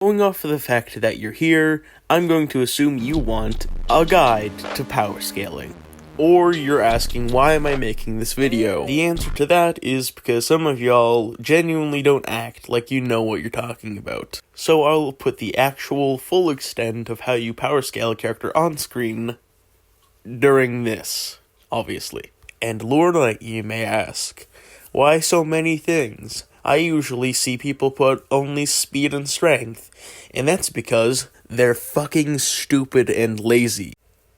Going off of the fact that you're here, I'm going to assume you want a guide to power scaling. Or you're asking, why am I making this video? The answer to that is because some of y'all genuinely don't act like you know what you're talking about. So I'll put the actual full extent of how you power scale a character on screen during this, obviously. And Lord, you may ask, why so many things? I usually see people put only speed and strength, and that's because they're fucking stupid and lazy.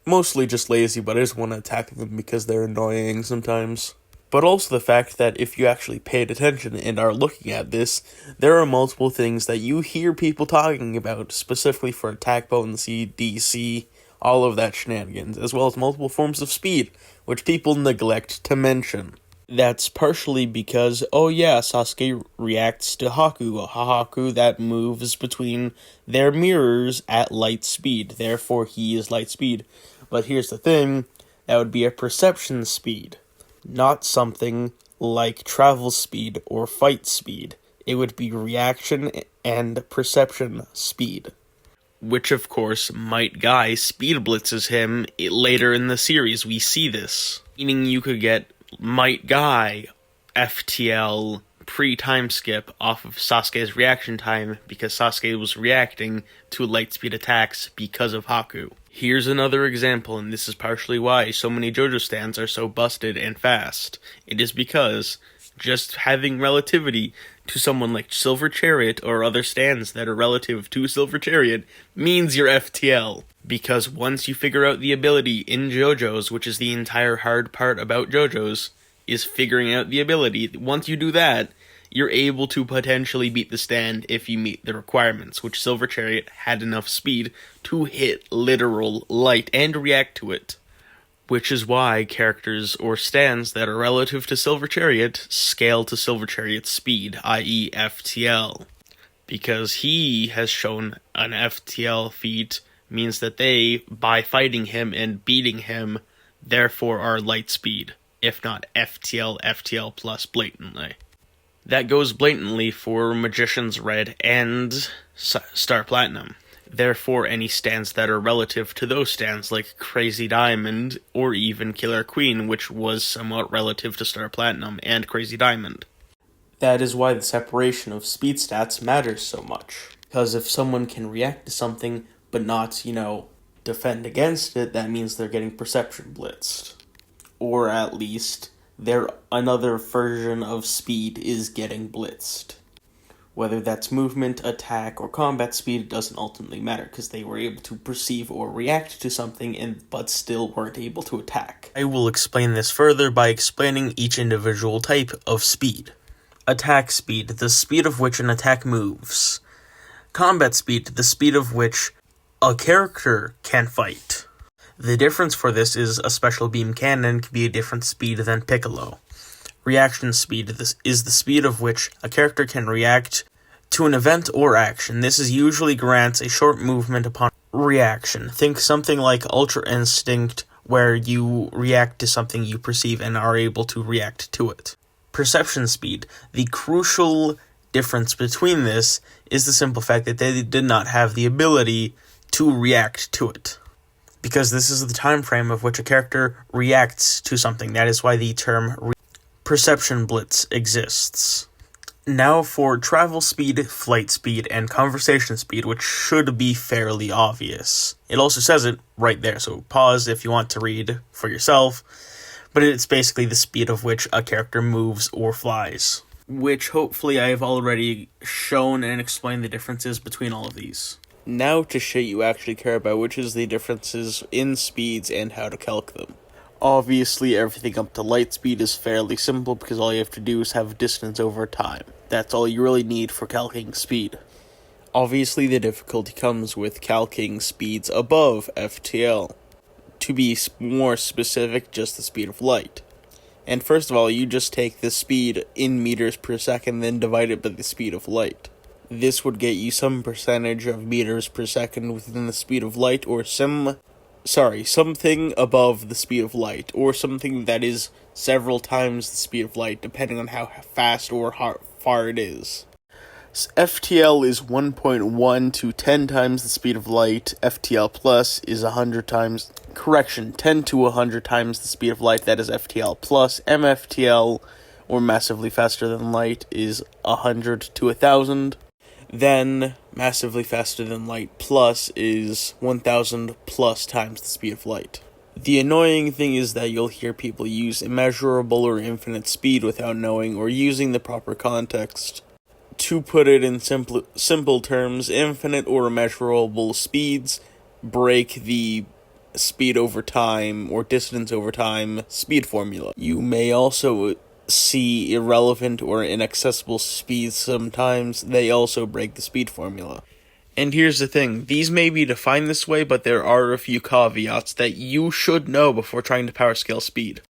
Mostly just lazy, but I just want to attack them because they're annoying sometimes. But also the fact that if you actually paid attention and are looking at this, there are multiple things that you hear people talking about, specifically for attack potency, DC, all of that shenanigans, as well as multiple forms of speed, which people neglect to mention. That's partially because, oh yeah, Sasuke reacts to Haku, a Haku that moves between their mirrors at light speed, therefore he is light speed. But here's the thing, that would be a perception speed, not something like travel speed or fight speed. It would be reaction and perception speed. Which, of course, Might Guy speed blitzes him later in the series. We see this. Meaning you could get Might Guy FTL pre-time skip off of Sasuke's reaction time because Sasuke was reacting to light speed attacks because of Haku. Here's another example, and this is partially why so many JoJo stands are so busted and fast. It is because just having relativity to someone like Silver Chariot or other stands that are relative to Silver Chariot means you're FTL. Because once you figure out the ability in JoJo's, which is the entire hard part about JoJo's, is figuring out the ability. Once you do that, you're able to potentially beat the stand if you meet the requirements, which Silver Chariot had enough speed to hit literal light and react to it. Which is why characters or stands that are relative to Silver Chariot scale to Silver Chariot's speed, i.e. FTL. Because he has shown an FTL feat means that they, by fighting him and beating him, therefore are light speed, if not FTL plus blatantly. That goes blatantly for Magician's Red and Star Platinum. Therefore, any stands that are relative to those stands, like Crazy Diamond, or even Killer Queen, which was somewhat relative to Star Platinum and Crazy Diamond. That is why the separation of speed stats matters so much. Because if someone can react to something, but not, defend against it, that means they're getting perception blitzed. Or at least, another version of speed is getting blitzed. Whether that's movement, attack, or combat speed, it doesn't ultimately matter, because they were able to perceive or react to something, but still weren't able to attack. I will explain this further by explaining each individual type of speed. Attack speed, the speed of which an attack moves. Combat speed, the speed of which a character can fight. The difference for this is a special beam cannon can be a different speed than Piccolo. Reaction speed, this is the speed of which a character can react to an event or action. This is usually grants a short movement upon reaction. Think something like Ultra Instinct, where you react to something you perceive and are able to react to it. Perception speed, the crucial difference between this is the simple fact that they did not have the ability to react to it. Because this is the time frame of which a character reacts to something. That is why the term perception blitz exists. Now for travel speed, flight speed, and conversation speed, which should be fairly obvious. It also says it right there, so pause if you want to read for yourself. But it's basically the speed of which a character moves or flies. Which hopefully I have already shown and explained the differences between all of these. Now to shit you actually care about, which is the differences in speeds and how to calc them. Obviously, everything up to light speed is fairly simple because all you have to do is have distance over time. That's all you really need for calculating speed. Obviously, the difficulty comes with calculating speeds above FTL. To be more specific, just the speed of light. And first of all, you just take the speed in meters per second, then divide it by the speed of light. This would get you some percentage of meters per second within the speed of light, or something above the speed of light, or something that is several times the speed of light, depending on how fast or how far it is. FTL is 1.1 to 10 times the speed of light. FTL plus is 10 to 100 times the speed of light. That is FTL plus. MFTL, or massively faster than light, is 100 to 1,000. Then, massively faster than light plus is 1,000 plus times the speed of light. The annoying thing is that you'll hear people use immeasurable or infinite speed without knowing or using the proper context. To put it in simple terms, infinite or immeasurable speeds break the speed over time or distance over time speed formula. You may also see irrelevant or inaccessible speeds sometimes. They also break the speed formula. And here's the thing, these may be defined this way, but there are a few caveats that you should know before trying to power scale speed.